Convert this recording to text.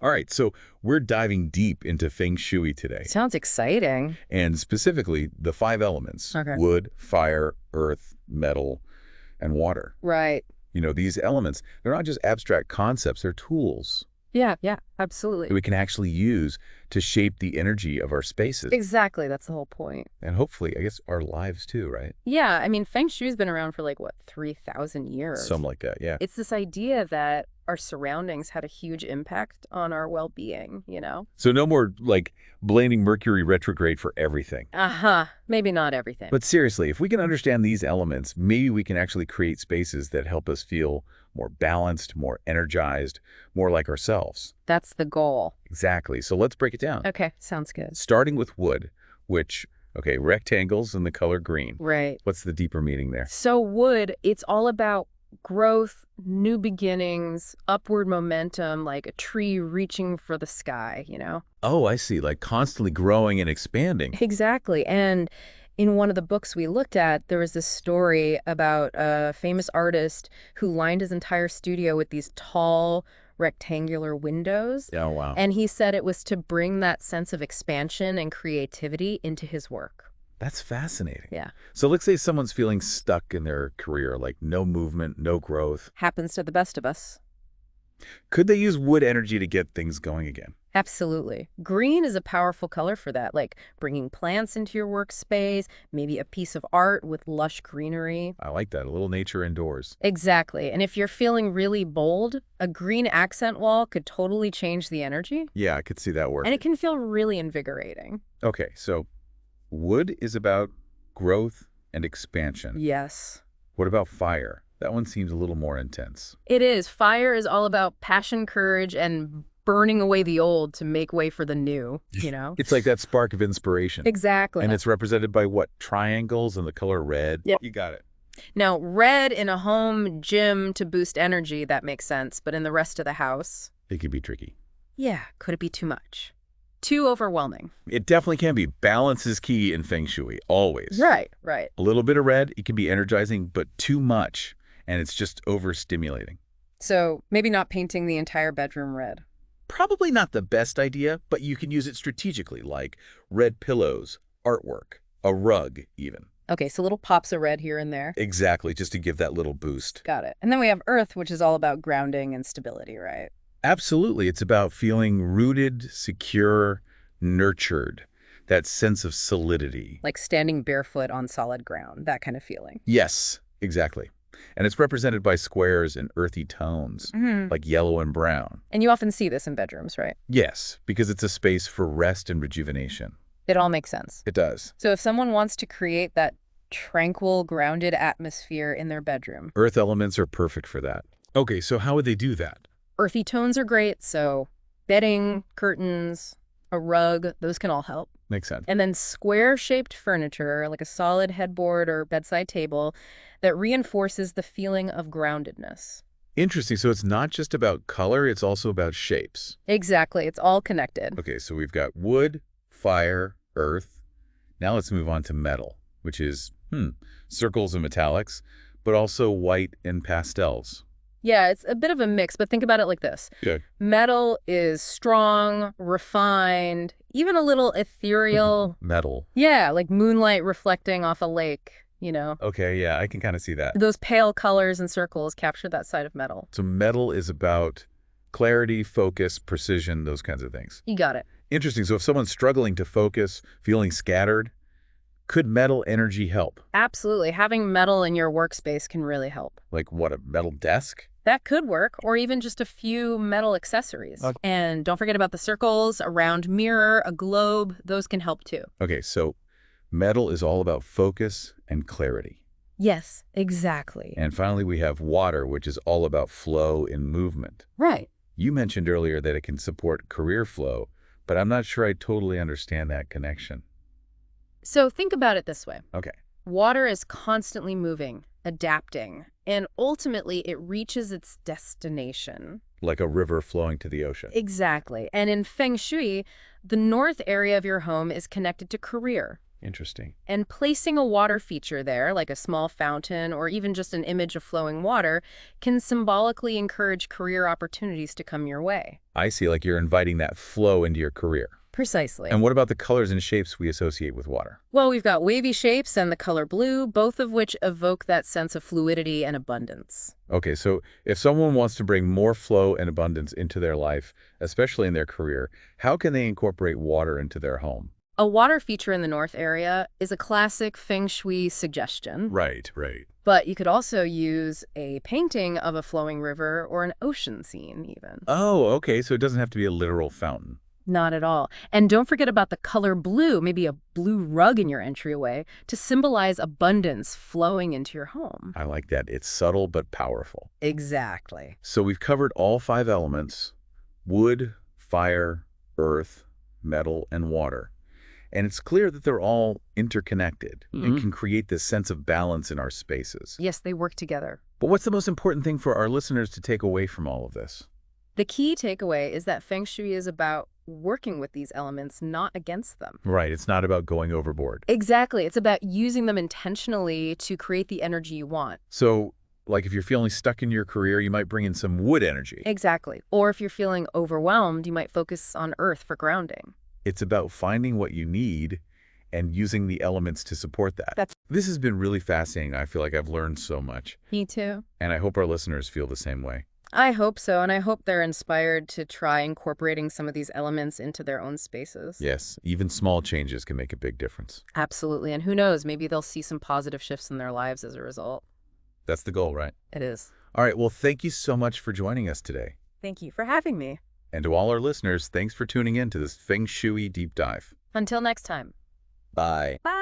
All right, so we're diving deep into Feng Shui today, Sounds exciting. and specifically the five elements: Okay. wood, fire, earth, metal, and water. Right. These elements, they're not just abstract concepts, they're tools Yeah, that absolutely. we can actually use to shape the energy of our spaces Exactly. That's the whole point. and hopefully, I guess, our lives too, right? Yeah, I mean, Feng Shui's been around for like, what, 3,000 years? Something like that, yeah. It's this idea that our surroundings had a huge impact on our well-being, you know? So no more, like, blaming Mercury retrograde for everything. Uh-huh. Maybe not everything. But seriously, if we can understand these elements, maybe we can actually create spaces that help us feel more balanced, more energized, more like ourselves. That's the goal. Exactly. So let's break it down. Okay, sounds good. Starting with wood, which, okay, rectangles in the color green. Right. What's the deeper meaning there? So wood, it's all about growth, new beginnings, upward momentum, like a tree reaching for the sky, you know? Oh, I see. Like constantly growing and expanding. Exactly. And in one of the books we looked at, there was this story about a famous artist who lined his entire studio with these tall, rectangular windows. Oh, wow. And he said it was to bring that sense of expansion and creativity into his work. That's fascinating. Yeah. So let's say someone's feeling stuck in their career, like no movement, no growth. Happens to the best of us. Could they use wood energy to get things going again? Absolutely. Green is a powerful color for that, like bringing plants into your workspace, maybe a piece of art with lush greenery. I like that. A little nature indoors. Exactly. And if you're feeling really bold, a green accent wall could totally change the energy. Yeah, I could see that work. And it can feel really invigorating. Okay, so wood is about growth and expansion. Yes. What about fire? That one seems a little more intense. It is. Fire is all about passion, courage, and burning away the old to make way for the new, you know? It's like that spark of inspiration. Exactly. And it's represented by what? Triangles and the color red? Yep. You got it. Now, red in a home gym to boost energy, that makes sense. But in the rest of the house, It can be tricky. yeah, could it be too much? Too overwhelming. It definitely can be. Balance is key in Feng Shui, always. Right. A little bit of red, it can be energizing, but too much, and it's just overstimulating. So maybe not painting the entire bedroom red. Probably not the best idea, but you can use it strategically, like red pillows, artwork, a rug even. Okay, so little pops of red here and there. Exactly, just to give that little boost. Got it. And then we have earth, which is all about grounding and stability, right? Absolutely, it's about feeling rooted, secure, nurtured, that sense of solidity. Like standing barefoot on solid ground, that kind of feeling. Yes, exactly. And it's represented by squares and earthy tones, like yellow and brown. And you often see this in bedrooms, right? Yes, because it's a space for rest and rejuvenation. It all makes sense. It does. So if someone wants to create that tranquil, grounded atmosphere in their bedroom, Earth elements are perfect for that. Okay, so how would they do that? earthy tones are great, so bedding, curtains, a rug, those can all help. Makes sense. And then square-shaped furniture, like a solid headboard or bedside table, that reinforces the feeling of groundedness. Interesting. So it's not just about color, it's also about shapes. Exactly. It's all connected. Okay, so we've got wood, fire, earth. Now let's move on to metal, which is, circles and metallics, but also white and pastels. Yeah, it's a bit of a mix, but think about it like this. Okay. Metal is strong, refined, even a little ethereal. Metal. Yeah, like moonlight reflecting off a lake, you know? Okay, yeah, I can kind of see that. Those pale colors and circles capture that side of metal. So metal is about clarity, focus, precision, those kinds of things. You got it. Interesting. So if someone's struggling to focus, feeling scattered, could metal energy help? Absolutely. Having metal in your workspace can really help. Like what, a metal desk? That could work, or even just a few metal accessories. Okay. And don't forget about the circles, a round mirror, a globe. Those can help too. Okay, so metal is all about focus and clarity. Yes, exactly. And finally, we have water, which is all about flow and movement. Right. You mentioned earlier that it can support career flow, but I'm not sure I totally understand that connection. So think about it this way. Okay. Water is constantly moving, adapting, and ultimately it reaches its destination. Like a river flowing to the ocean. Exactly. And in Feng Shui, the north area of your home is connected to career. Interesting. And placing a water feature there, like a small fountain or even just an image of flowing water, can symbolically encourage career opportunities to come your way. I see, like you're inviting that flow into your career. Precisely. And what about the colors and shapes we associate with water? Well, we've got wavy shapes and the color blue, both of which evoke that sense of fluidity and abundance. Okay, so if someone wants to bring more flow and abundance into their life, especially in their career, how can they incorporate water into their home? A water feature in the north area is a classic Feng Shui suggestion. Right, right. But you could also use a painting of a flowing river or an ocean scene, even. Oh, okay, so it doesn't have to be a literal fountain. Not at all. And don't forget about the color blue, maybe a blue rug in your entryway, to symbolize abundance flowing into your home. I like that. It's subtle but powerful. Exactly. So we've covered all 5 elements: wood, fire, earth, metal, and water. And it's clear that they're all interconnected and can create this sense of balance in our spaces. Yes, they work together. But what's the most important thing for our listeners to take away from all of this? The key takeaway is that Feng Shui is about working with these elements, not against them. Right, it's not about going overboard. Exactly. It's about using them intentionally to create the energy you want. So, like if you're feeling stuck in your career, you might bring in some wood energy. Exactly. Or if you're feeling overwhelmed, you might focus on earth for grounding. It's about finding what you need and using the elements to support that. This has been really fascinating. I feel like I've learned so much. Me too. And I hope our listeners feel the same way. I hope so, and I hope they're inspired to try incorporating some of these elements into their own spaces. Yes, even small changes can make a big difference. Absolutely, and who knows, maybe they'll see some positive shifts in their lives as a result. That's the goal, right? It is. All right, well, thank you so much for joining us today. Thank you for having me. And to all our listeners, thanks for tuning in to this Feng Shui Deep Dive. Until next time. Bye. Bye.